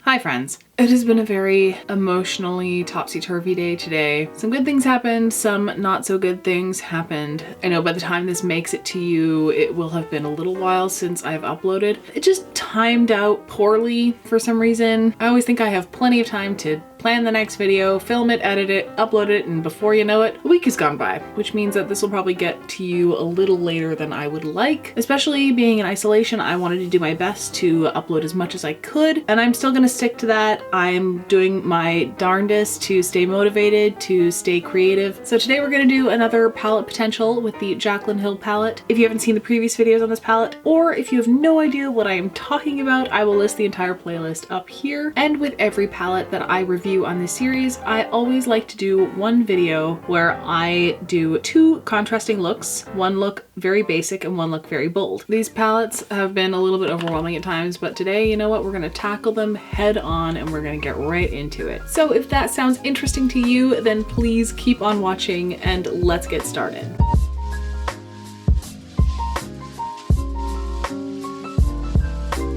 Hi friends. It has been a very emotionally topsy-turvy day today. Some good things happened, some not so good things happened. I know by the time this makes it to you, it will have been a little while since I've uploaded. It just timed out poorly for some reason. I always think I have plenty of time to plan the next video, film it, edit it, upload it, and before you know it, a week has gone by, which means that this will probably get to you a little later than I would like. Especially being in isolation, I wanted to do my best to upload as much as I could, and I'm still gonna stick to that. I'm doing my darndest to stay motivated, to stay creative. So today we're gonna do another palette potential with the Jaclyn Hill palette. If you haven't seen the previous videos on this palette, or if you have no idea what I am talking about, I will list the entire playlist up here. And with every palette that I review on this series, I always like to do one video where I do two contrasting looks, one look very basic and one look very bold. These palettes have been a little bit overwhelming at times, but today, you know what, we're gonna tackle them head on and we're gonna get right into it. So if that sounds interesting to you, then please keep on watching and let's get started.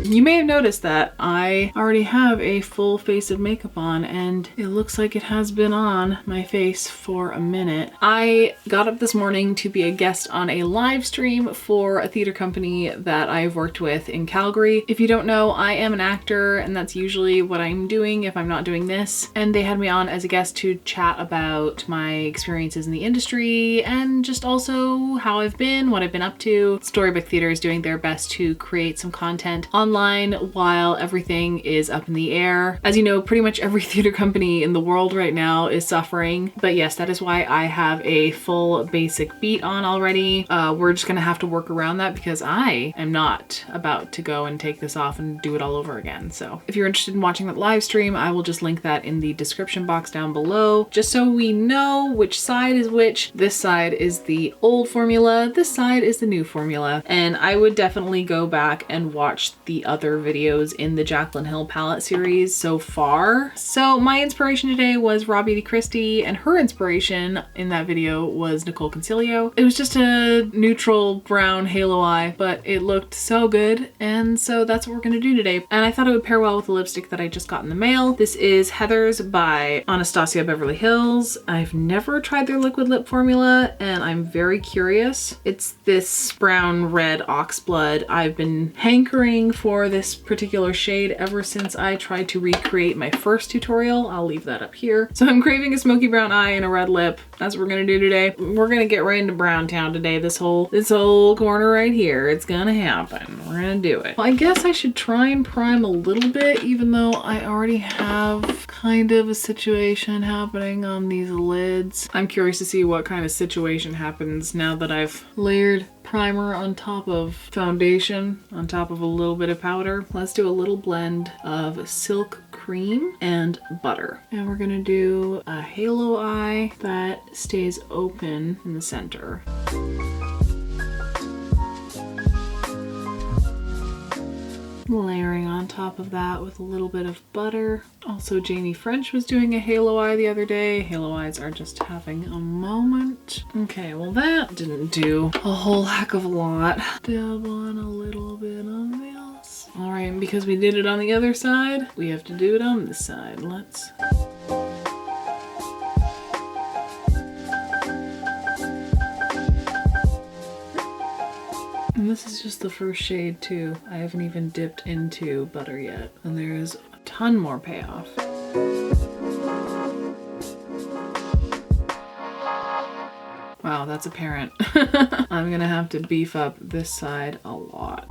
You may have noticed that I already have a full face of makeup on and it looks like it has been on my face for a minute. I got up this morning to be a guest on a live stream for a theater company that I've worked with in Calgary. If you don't know, I am an actor and that's usually what I'm doing if I'm not doing this. And they had me on as a guest to chat about my experiences in the industry and just also how I've been, what I've been up to. Storybook Theater is doing their best to create some content online while everything is up in the air. As you know, pretty much every theater company in the world right now is suffering. But yes, that is why I have a full basic beat on already. We're just gonna have to work around that because I am not about to go and take this off and do it all over again. So if you're interested in watching that live stream, I will just link that in the description box down below, just so we know which side is which. This side is the old formula, this side is the new formula. And I would definitely go back and watch the other videos in the Jaclyn Hill palette series so far. So my inspiration today was Raw Beauty Christie, and her inspiration in that video was Nicole Concilio. It was just a neutral brown halo eye, but it looked so good, and so that's what we're gonna do today. And I thought it would pair well with the lipstick that I just got in the mail. This is Heather's by Anastasia Beverly Hills. I've never tried their liquid lip formula, and I'm very curious. It's this brown red oxblood. I've been hankering for this particular shade ever since I tried to recreate my first tutorial. I'll leave that up here. So I'm craving a smoky brown eye and a red lip. That's what we're gonna do today. We're gonna get right into Brown Town today. This whole corner right here. It's gonna happen. We're gonna do it. Well, I guess I should try and prime a little bit, even though I already have kind of a situation happening on these lids. I'm curious to see what kind of situation happens now that I've layered primer on top of foundation, on top of a little bit of powder. Let's do a little blend of silk cream and butter. And we're gonna do a halo eye that stays open in the center. Layering on top of that with a little bit of butter. Also, Jamie French was doing a halo eye the other day. Halo eyes are just having a moment. Okay, well that didn't do a whole heck of a lot. Dab on a little bit of this. All right, and because we did it on the other side, we have to do it on this side. Let's... And this is just the first shade too. I haven't even dipped into butter yet. And there is a ton more payoff. Wow, that's apparent. I'm gonna have to beef up this side a lot.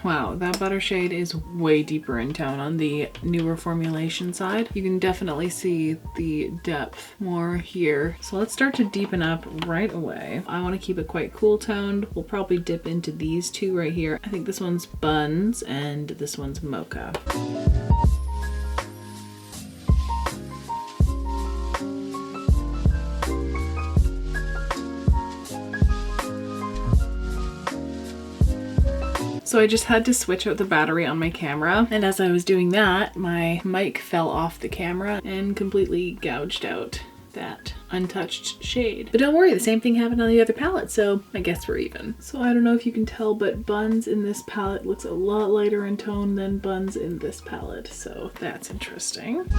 Wow, that butter shade is way deeper in tone on the newer formulation side. You can definitely see the depth more here. So let's start to deepen up right away. I want to keep it quite cool toned. We'll probably dip into these two right here. I think this one's Buns and this one's Mocha. So I just had to switch out the battery on my camera, and as I was doing that, my mic fell off the camera and completely gouged out that untouched shade. But don't worry, the same thing happened on the other palette, so I guess we're even. So I don't know if you can tell, but Buns in this palette looks a lot lighter in tone than Buns in this palette, so that's interesting.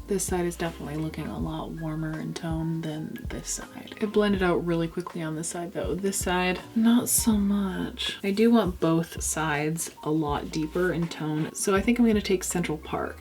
This side is definitely looking a lot warmer in tone than this side. It blended out really quickly on this side though. This side, not so much. I do want both sides a lot deeper in tone, so I think I'm gonna take Central Park.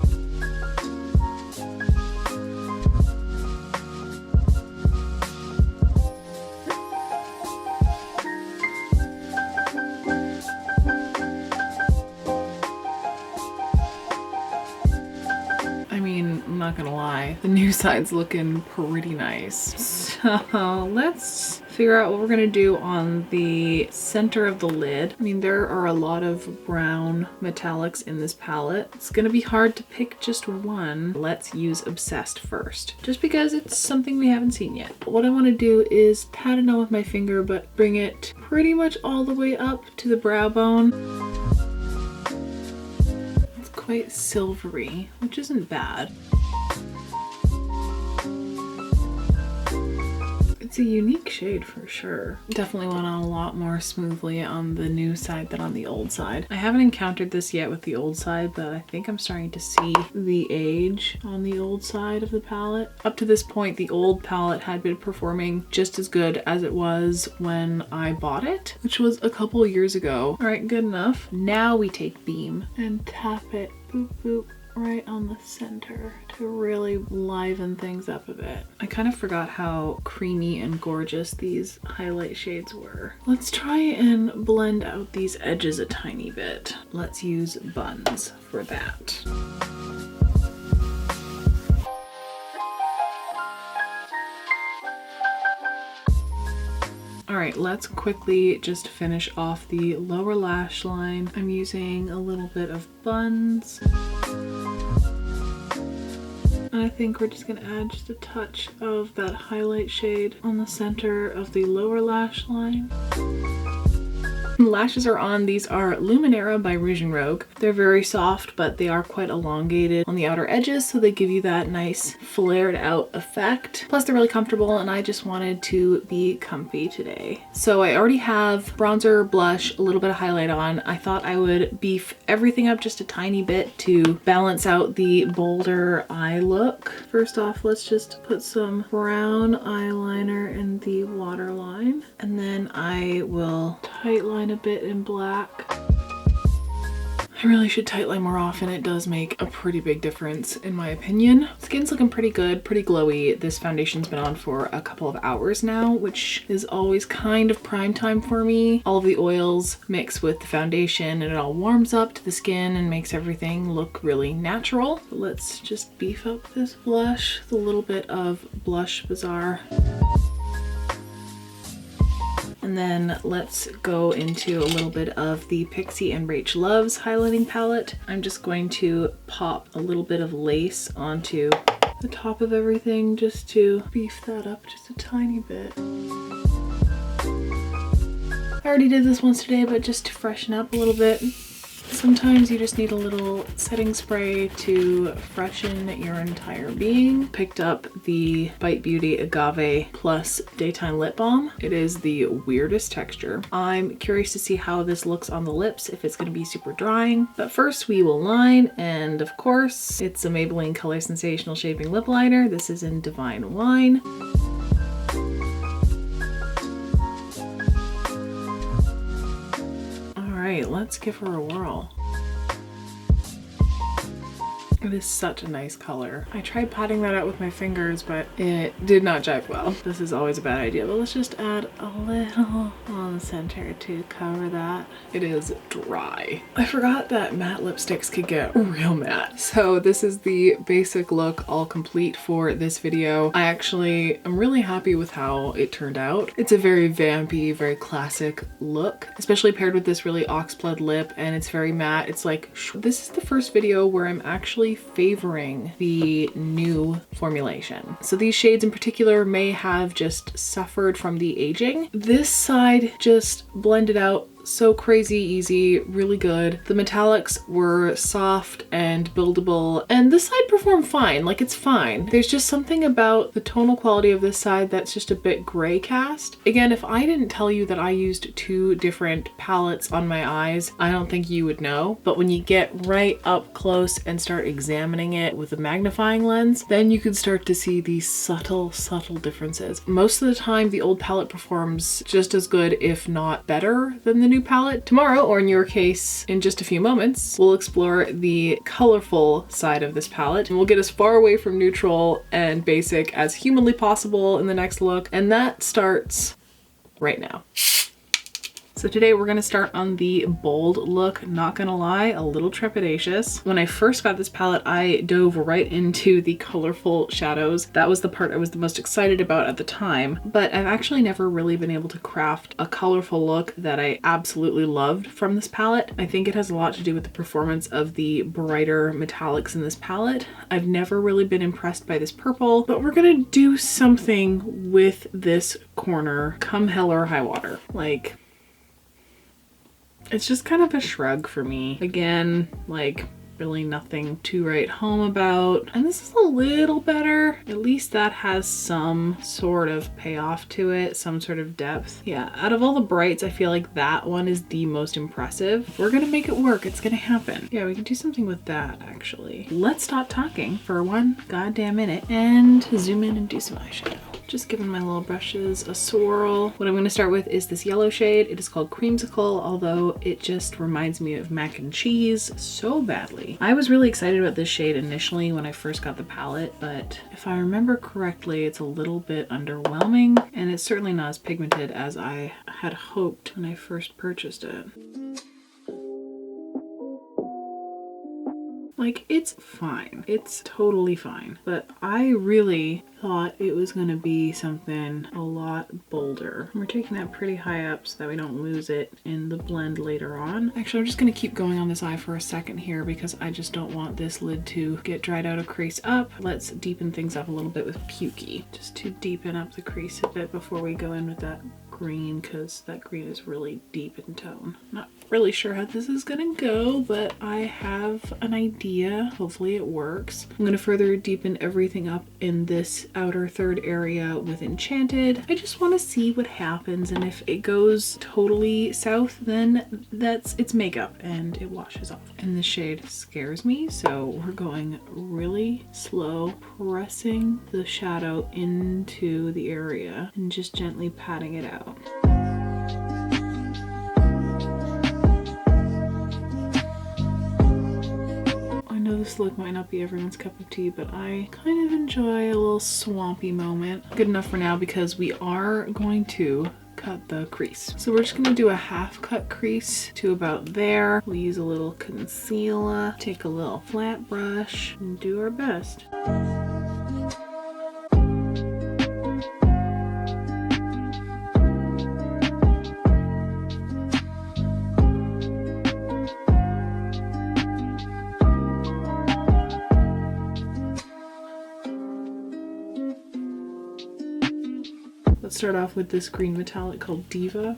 Not gonna lie, the new side's looking pretty nice. So let's figure out what we're gonna do on the center of the lid. I mean, there are a lot of brown metallics in this palette. It's gonna be hard to pick just one. Let's use Obsessed first, just because it's something we haven't seen yet. What I wanna do is pat it on with my finger, but bring it pretty much all the way up to the brow bone. It's quite silvery, which isn't bad. It's a unique shade for sure. Definitely went on a lot more smoothly on the new side than on the old side. I haven't encountered this yet with the old side, but I think I'm starting to see the age on the old side of the palette. Up to this point, the old palette had been performing just as good as it was when I bought it, which was a couple years ago. All right, good enough. Now we take Beam and tap it, boop, boop, right on the center to really liven things up a bit. I kind of forgot how creamy and gorgeous these highlight shades were. Let's try and blend out these edges a tiny bit. Let's use Buns for that. All right, let's quickly just finish off the lower lash line. I'm using a little bit of Buns. And I think we're just gonna add just a touch of that highlight shade on the center of the lower lash line. Lashes are on. These are Luminera by Rouge and Rogue. They're very soft, but they are quite elongated on the outer edges, so they give you that nice flared out effect. Plus they're really comfortable, and I just wanted to be comfy today. So I already have bronzer, blush, a little bit of highlight on. I thought I would beef everything up just a tiny bit to balance out the bolder eye look. First off, let's just put some brown eyeliner in the waterline, and then I will tightline a bit in black. I really should tightline more often. It does make a pretty big difference in my opinion. Skin's looking pretty good, pretty glowy. This foundation's been on for a couple of hours now, which is always kind of prime time for me. All of the oils mix with the foundation and it all warms up to the skin and makes everything look really natural. But let's just beef up this blush with a little bit of Blush Bazaar. And then let's go into a little bit of the Pixie and Rach Loves highlighting palette. I'm just going to pop a little bit of lace onto the top of everything just to beef that up just a tiny bit. I already did this once today, but just to freshen up a little bit. Sometimes you just need a little setting spray to freshen your entire being. Picked up the Bite Beauty Agave Plus Daytime Lip Balm. It is the weirdest texture. I'm curious to see how this looks on the lips, if it's going to be super drying. But first we will line, and of course it's a Maybelline Color Sensational Shaping Lip Liner. This is in Divine Wine. Alright, let's give her a whirl. It is such a nice color. I tried patting that out with my fingers, but it did not jive well. This is always a bad idea, but let's just add a little on the center to cover that. It is dry. I forgot that matte lipsticks could get real matte. So this is the basic look all complete for this video. I actually am really happy with how it turned out. It's a very vampy, very classic look, especially paired with this really oxblood lip, and it's very matte. It's like, this is the first video where I'm actually favoring the new formulation. So these shades in particular may have just suffered from the aging. This side just blended out so crazy easy, really good. The metallics were soft and buildable, and this side performed fine. Like, it's fine. There's just something about the tonal quality of this side that's just a bit gray cast. Again, if I didn't tell you that I used 2 different palettes on my eyes, I don't think you would know. But when you get right up close and start examining it with a magnifying lens, then you can start to see these subtle differences. Most of the time, the old palette performs just as good, if not better, than the new palette. Tomorrow, or in your case, in just a few moments, we'll explore the colorful side of this palette, and we'll get as far away from neutral and basic as humanly possible in the next look, and that starts right now. So today we're gonna start on the bold look. Not gonna lie, a little trepidatious. When I first got this palette, I dove right into the colorful shadows. That was the part I was the most excited about at the time, but I've actually never really been able to craft a colorful look that I absolutely loved from this palette. I think it has a lot to do with the performance of the brighter metallics in this palette. I've never really been impressed by this purple, but we're gonna do something with this corner come hell or high water. Like, it's just kind of a shrug for me. Again, like, really nothing to write home about. And this is a little better. At least that has some sort of payoff to it, some sort of depth. Yeah, out of all the brights, I feel like that one is the most impressive. We're gonna make it work. It's gonna happen. Yeah, we can do something with that, actually. Let's stop talking for one goddamn minute and zoom in and do some eyeshadow. Just giving my little brushes a swirl. What I'm going to start with is this yellow shade. It is called Creamsicle, although it just reminds me of mac and cheese so badly. I was really excited about this shade initially when I first got the palette, but if I remember correctly, it's a little bit underwhelming, and it's certainly not as pigmented as I had hoped when I first purchased it. Like, it's fine. It's totally fine. But I really thought it was going to be something a lot bolder. We're taking that pretty high up so that we don't lose it in the blend later on. Actually, I'm just going to keep going on this eye for a second here because I just don't want this lid to get dried out or crease up. Let's deepen things up a little bit with Pukey, just to deepen up the crease a bit before we go in with that green, because that green is really deep in tone. Not really sure how this is gonna go, but I have an idea. Hopefully it works. I'm gonna further deepen everything up in this outer third area with Enchanted. I just want to see what happens, and if it goes totally south, then it's makeup and it washes off. And the shade scares me, so we're going really slow, pressing the shadow into the area and just gently patting it out. I know this look might not be everyone's cup of tea, but I kind of enjoy a little swampy moment. Good enough for now because we are going to cut the crease. So we're just gonna do a half cut crease to about there. We'll use a little concealer, take a little flat brush, and do our best. Let's start off with this green metallic called Diva.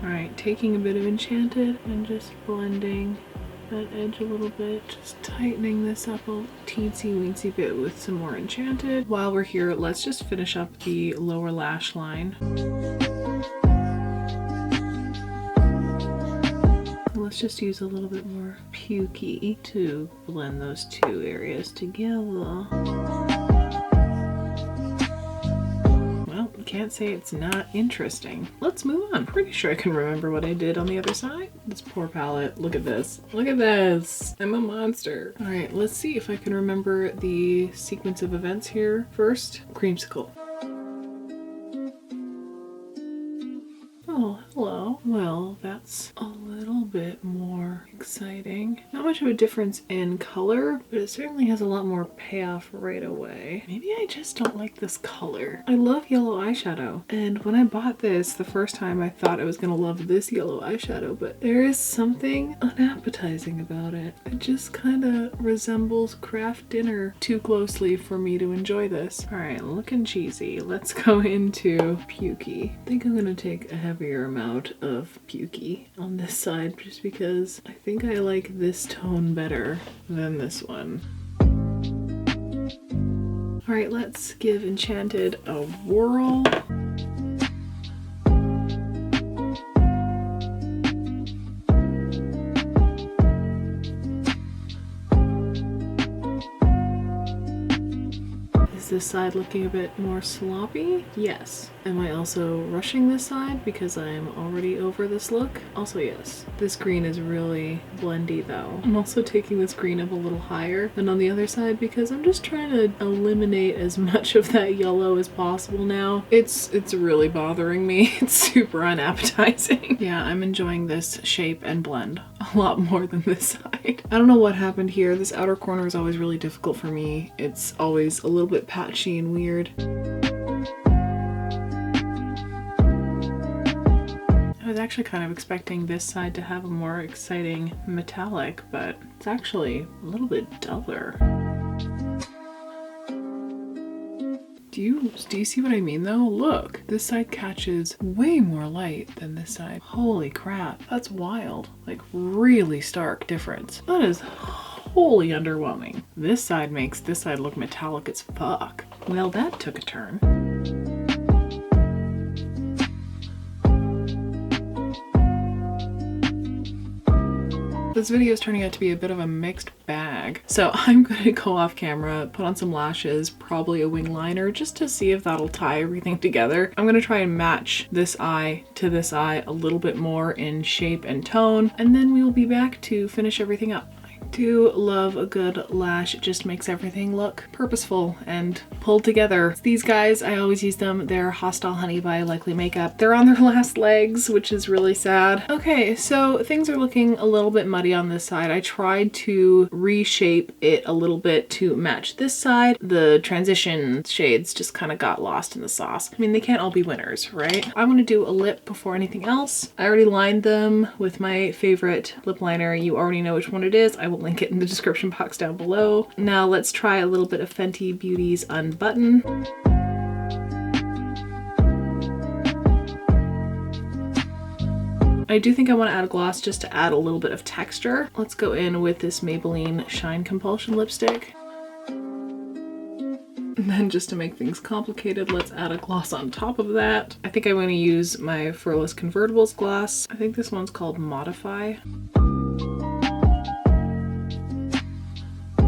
Alright, taking a bit of Enchanted and just blending that edge a little bit. Just tightening this up a teensy weensy bit with some more Enchanted. While we're here, let's just finish up the lower lash line. Let's just use a little bit more Pukey to blend those two areas together. Well, can't say it's not interesting. Let's move on. Pretty sure I can remember what I did on the other side. This poor palette. Look at this. Look at this. I'm a monster. All right, let's see if I can remember the sequence of events here. First, Creamsicle. Oh, hello. Well, that's a little bit more exciting. Not much of a difference in color, but it certainly has a lot more payoff right away. Maybe I just don't like this color. I love yellow eyeshadow, and when I bought this the first time I thought I was gonna love this yellow eyeshadow, but there is something unappetizing about it. It just kind of resembles craft dinner too closely for me to enjoy this. All right, looking cheesy. Let's go into Pukey. I think I'm gonna take a heavier amount of Pukey on this side just because I think I like this tone better than this one. All right, let's give Enchanted a whirl. Is this side looking a bit more sloppy? Yes. Am I also rushing this side because I'm already over this look? Also yes. This green is really blendy though. I'm also taking this green up a little higher than on the other side because I'm just trying to eliminate as much of that yellow as possible now. It's really bothering me. It's super unappetizing. Yeah, I'm enjoying this shape and blend a lot more than this side. I don't know what happened here. This outer corner is always really difficult for me. It's always a little bit patchy and weird. I was actually kind of expecting this side to have a more exciting metallic, but it's actually a little bit duller. Do you see what I mean though? Look, this side catches way more light than this side. Holy crap, that's wild. Like really stark difference. That is wholly underwhelming. This side makes this side look metallic as fuck. Well, that took a turn. This video is turning out to be a bit of a mixed bag. So I'm going to go off camera, put on some lashes, probably a wing liner, just to see if that'll tie everything together. I'm going to try and match this eye to this eye a little bit more in shape and tone, and then we will be back to finish everything up. Do love a good lash. It just makes everything look purposeful and pulled together. These guys, I always use them. They're Hostile Honey by Likely Makeup. They're on their last legs, which is really sad. Okay, so things are looking a little bit muddy on this side. I tried to reshape it a little bit to match this side. The transition shades just kind of got lost in the sauce. I mean, they can't all be winners, right? I want to do a lip before anything else. I already lined them with my favorite lip liner. You already know which one it is. I will link it in the description box down below. Now let's try a little bit of Fenty Beauty's Unbutton. I do think I want to add a gloss just to add a little bit of texture. Let's go in with this Maybelline Shine Compulsion lipstick. And then just to make things complicated, let's add a gloss on top of that. I think I'm going to use my Furless Convertibles gloss. I think this one's called Modify.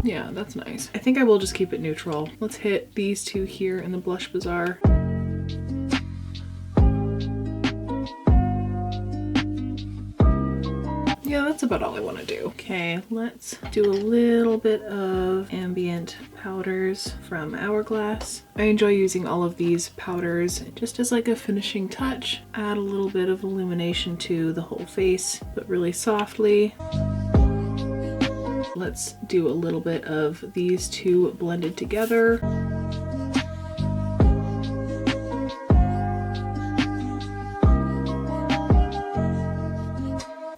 Yeah, that's nice. I think I will just keep it neutral. Let's hit these two here in the Blush Bazaar. Yeah, that's about all I want to do. Okay, let's do a little bit of ambient powders from Hourglass. I enjoy using all of these powders just as like a finishing touch. Add a little bit of illumination to the whole face, but really softly. Let's do a little bit of these two blended together.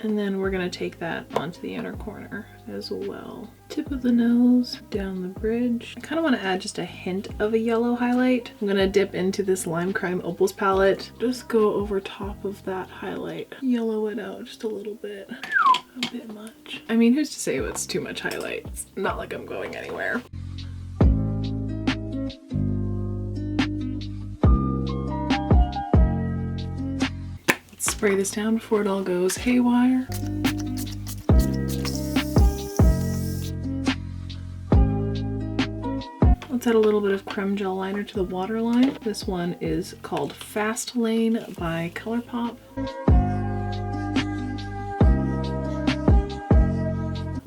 And then we're gonna take that onto the inner corner as well. Tip of the nose, down the bridge. I kind of want to add just a hint of a yellow highlight. I'm gonna dip into this Lime Crime Opals palette. Just go over top of that highlight. Yellow it out just a little bit. A bit much. I mean, who's to say it's too much highlight? It's not like I'm going anywhere. Let's spray this down before it all goes haywire. Let's add a little bit of creme gel liner to the waterline. This one is called Fast Lane by ColourPop.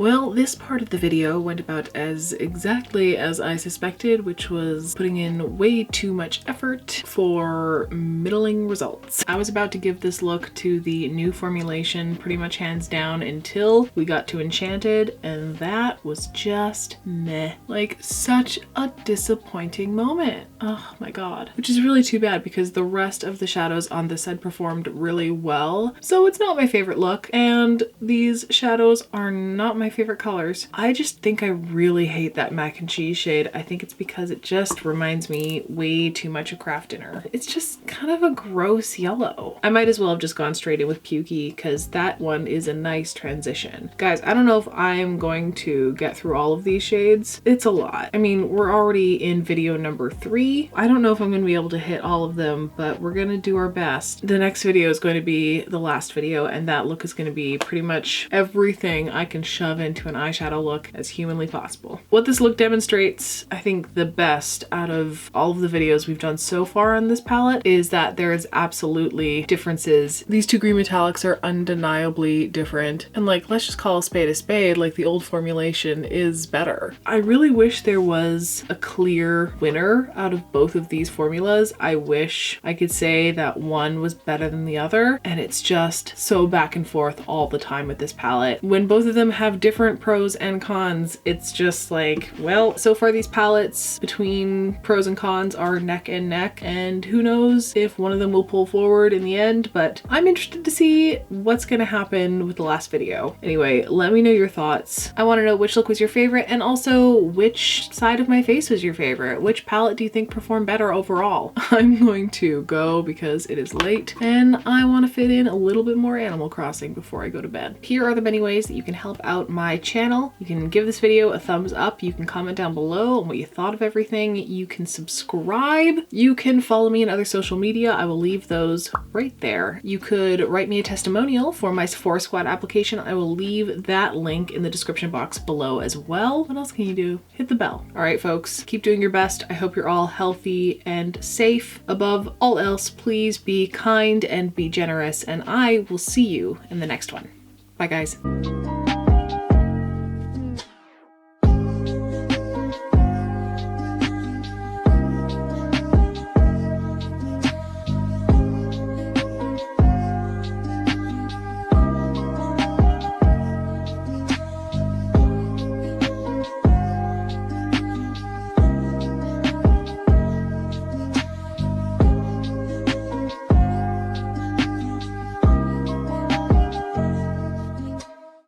Well, this part of the video went about as exactly as I suspected, which was putting in way too much effort for middling results. I was about to give this look to the new formulation pretty much hands down until we got to Enchanted, and that was just meh. Like, such a disappointing moment. Oh my god. Which is really too bad because the rest of the shadows on this side performed really well. So it's not my favorite look, and these shadows are not my favorite colors. I just think I really hate that mac and cheese shade. I think it's because it just reminds me way too much of Craft Dinner. It's just kind of a gross yellow. I might as well have just gone straight in with Pukey because that one is a nice transition. Guys, I don't know if I'm going to get through all of these shades. It's a lot. I mean, we're already in video number 3. I don't know if I'm going to be able to hit all of them, but we're going to do our best. The next video is going to be the last video, and that look is going to be pretty much everything I can shove into an eyeshadow look as humanly possible. What this look demonstrates, I think, the best out of all of the videos we've done so far on this palette is that there's absolutely differences. These two green metallics are undeniably different, and like, let's just call a spade, like the old formulation is better. I really wish there was a clear winner out of both of these formulas. I wish I could say that one was better than the other, and it's just so back and forth all the time with this palette. When both of them have different pros and cons, it's just like, well, so far these palettes between pros and cons are neck and neck, and who knows if one of them will pull forward in the end, but I'm interested to see what's gonna happen with the last video. Anyway, let me know your thoughts. I want to know which look was your favorite, and also which side of my face was your favorite. Which palette do you think performed better overall? I'm going to go because it is late and I want to fit in a little bit more Animal Crossing before I go to bed. Here are the many ways that you can help out my channel. You can give this video a thumbs up. You can comment down below on what you thought of everything. You can subscribe. You can follow me on other social media. I will leave those right there. You could write me a testimonial for my SEPHORASQUAD application. I will leave that link in the description box below as well. What else can you do? Hit the bell. All right, folks, keep doing your best. I hope you're all healthy and safe. Above all else, please be kind and be generous, and I will see you in the next one. Bye, guys.